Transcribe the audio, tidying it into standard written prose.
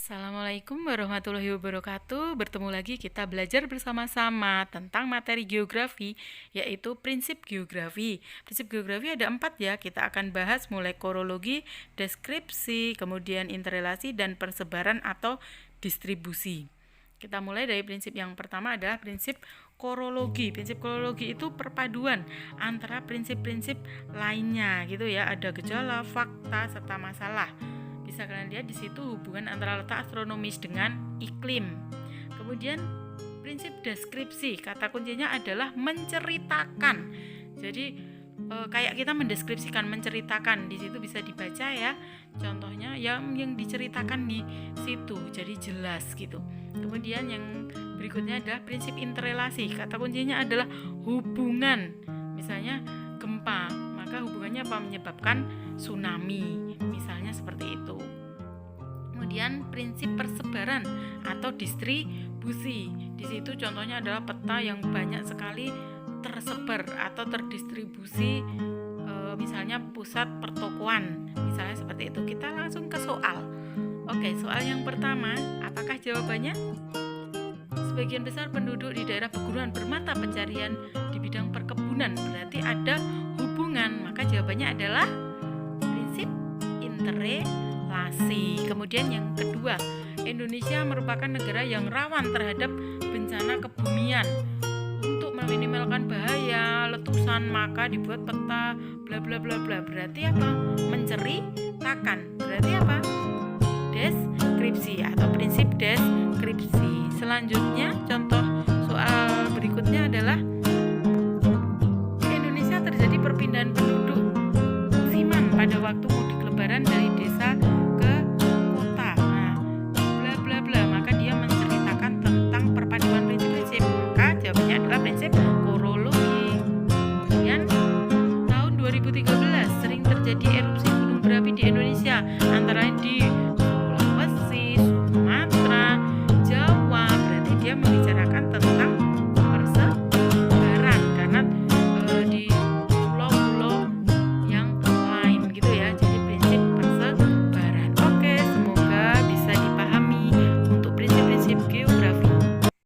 Assalamualaikum warahmatullahi wabarakatuh. Bertemu lagi kita belajar bersama-sama tentang materi geografi, yaitu prinsip geografi. Prinsip geografi ada 4 ya. Kita akan bahas mulai korologi, deskripsi, kemudian interrelasi, dan persebaran atau distribusi. Kita mulai dari prinsip yang pertama adalah prinsip korologi. Prinsip korologi itu perpaduan antara prinsip-prinsip lainnya gitu ya. Ada gejala, fakta, serta masalah. Bisa kalian lihat di situ hubungan antara letak astronomis dengan iklim. Kemudian prinsip deskripsi, kata kuncinya adalah menceritakan. Jadi kayak kita mendeskripsikan, menceritakan, di situ bisa dibaca ya. Contohnya yang diceritakan di situ, jadi jelas gitu. Kemudian yang berikutnya adalah prinsip interrelasi, kata kuncinya adalah hubungan. Misalnya gempa, maka hubungannya apa? Menyebabkan tsunami, misalnya seperti itu. Kemudian prinsip persebaran atau distribusi, di situ contohnya adalah peta yang banyak sekali tersebar atau terdistribusi, misalnya pusat pertokoan, misalnya seperti itu. Kita langsung ke soal. Oke, soal yang pertama, apakah jawabannya? Sebagian besar penduduk di daerah pegunungan bermata pencarian di bidang perkebunan, berarti ada hubungan, maka jawabannya adalah prinsip interrelasi. Kemudian yang kedua, Indonesia merupakan negara yang rawan terhadap bencana kebumian. Untuk meminimalkan bahaya letusan, maka dibuat peta bla bla bla bla. Berarti apa? Menceritakan. Berarti apa? Deskripsi atau prinsip deskripsi. Selanjutnya, contoh soal berikutnya adalah